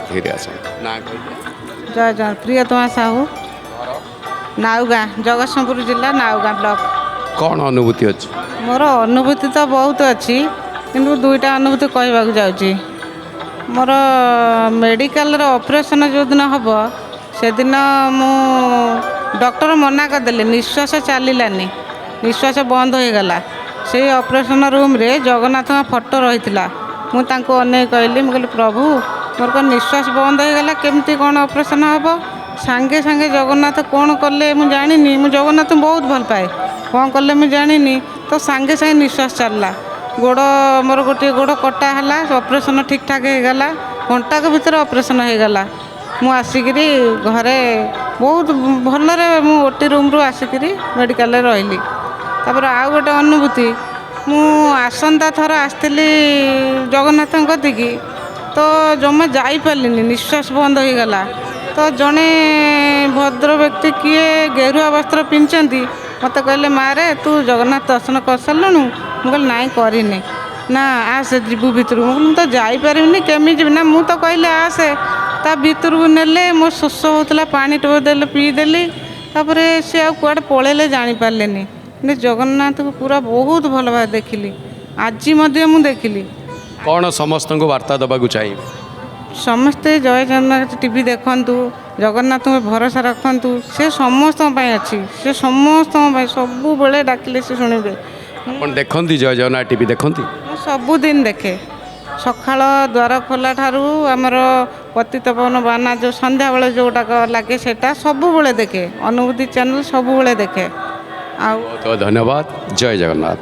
ଧୀରେ ଆସ ନା କହିଲେ ଜୟ ଜଗନ୍ନାଥ। ପ୍ରିୟତମା ସାହୁ, ନାଉଗାଁ, ଜଗତସିଂହପୁର ଜିଲ୍ଲା, ନାଉଗାଁ ବ୍ଲକ। କ'ଣ ଅନୁଭୂତି ଅଛି? ମୋର ଅନୁଭୂତି ତ ବହୁତ ଅଛି, କିନ୍ତୁ ଦୁଇଟା ଅନୁଭୂତି କହିବାକୁ ଯାଉଛି। ମୋର ମେଡ଼ିକାଲର ଅପରେସନ୍ ଯେଉଁଦିନ ହେବ, ସେଦିନ ମୁଁ ଡକ୍ଟର ମନା କରିଦେଲେ, ନିଶ୍ୱାସ ଚାଲିଲାନି, ନିଶ୍ୱାସ ବନ୍ଦ ହୋଇଗଲା। ସେଇ ଅପରେସନ୍ ରୁମ୍ରେ ଜଗନ୍ନାଥଙ୍କ ଫଟୋ ରହିଥିଲା। ମୁଁ ତାଙ୍କୁ ଅନେଇ କହିଲି, ମୁଁ କହିଲି ପ୍ରଭୁ, ମୋର କ'ଣ ନିଶ୍ୱାସ ବନ୍ଦ ହୋଇଗଲା, କେମିତି କ'ଣ ଅପରେସନ୍ ହେବ? ସାଙ୍ଗେ ସାଙ୍ଗେ ଜଗନ୍ନାଥ କ'ଣ କଲେ ମୁଁ ଜାଣିନି, ମୁଁ ଜଗନ୍ନାଥଙ୍କୁ ବହୁତ ଭଲ ପାଏ, କ'ଣ କଲେ ମୁଁ ଜାଣିନି, ତ ସାଙ୍ଗେ ସାଙ୍ଗେ ନିଶ୍ୱାସ ଚାଲିଲା। ଗୋଡ଼ ମୋର ଗୋଟିଏ ଗୋଡ଼ କଟା ହେଲା, ଅପରେସନ୍ ଠିକ୍ ଠାକ୍ ହୋଇଗଲା, ଘଣ୍ଟାକ ଭିତରେ ଅପରେସନ୍ ହୋଇଗଲା। ମୁଁ ଆସିକିରି ଘରେ ବହୁତ ଭଲରେ ମୁଁ ଓଟି ରୁମ୍ରୁ ଆସିକିରି ମେଡ଼ିକାଲରେ ରହିଲି। ତାପରେ ଆଉ ଗୋଟେ ଅନୁଭୂତି, ମୁଁ ଆସନ୍ତା ଥର ଆସିଥିଲି ଜଗନ୍ନାଥଙ୍କ କତିକି, ତ ଜମା ଯାଇପାରିଲିନି, ନିଶ୍ୱାସ ବନ୍ଦ ହୋଇଗଲା। ତ ଜଣେ ଭଦ୍ର ବ୍ୟକ୍ତି କିଏ ଗେରୁଆ ବସ୍ତ୍ର ପିନ୍ଧିଛନ୍ତି, ମୋତେ କହିଲେ ମାରେ ତୁ ଜଗନ୍ନାଥ ଦର୍ଶନ କରିସାରିଲୁଣୁ? ମୁଁ କହିଲି ନାଇଁ କରିନି। ନା ଆସେ ଯିବୁ ଭିତରକୁ। ମୁଁ କହିଲି ମୁଁ ତ ଯାଇପାରିବିନି, କେମିତି ଯିବି? ନା ମୁଁ ତ କହିଲି ଆସେ। ତା ଭିତରକୁ ନେଲେ, ମୋ ଶୋଷ ହେଉଥିଲା, ପାଣି ଟୋପେ ଦେଲେ ପିଇଦେଲି। ତାପରେ ସେ ଆଉ କୁଆଡ଼େ ପଳେଇଲେ ଜାଣିପାରିଲେନି। କିନ୍ତୁ ଜଗନ୍ନାଥଙ୍କୁ ପୁରା ବହୁତ ଭଲ ଭାବରେ ଦେଖିଲି, ଆଜି ମଧ୍ୟ ମୁଁ ଦେଖିଲି। କ'ଣ ସମସ୍ତଙ୍କୁ ବାର୍ତ୍ତା ଦେବାକୁ ଚାହିଁବେ? ସମସ୍ତେ ଜୟ ଜଗନ୍ନାଥ ଟିଭି ଦେଖନ୍ତୁ, ଜଗନ୍ନାଥଙ୍କୁ ଭରସା ରଖନ୍ତୁ, ସେ ସମସ୍ତଙ୍କ ପାଇଁ ଅଛି, ସେ ସମସ୍ତଙ୍କ ପାଇଁ ସବୁବେଳେ ଡାକିଲେ ସେ ଶୁଣିବେ। ଆପଣ ଦେଖନ୍ତି ଜୟ ଜଗନ୍ନାଥ ଟିଭି ଦେଖନ୍ତି? ମୁଁ ସବୁଦିନ ଦେଖେ, ସକାଳ ଦ୍ୱାର ଖୋଲା ଠାରୁ ଆମର ପତିତପାବନ ବାନା ଯେଉଁ ସନ୍ଧ୍ୟାବେଳେ ଯେଉଁଟାକ ଲାଗେ, ସେଇଟା ସବୁବେଳେ ଦେଖେ। ଅନୁଭୂତି ଚ୍ୟାନେଲ୍ ସବୁବେଳେ ଦେଖେ। ଆଉ ବହୁତ ଧନ୍ୟବାଦ। ଜୟ ଜଗନ୍ନାଥ।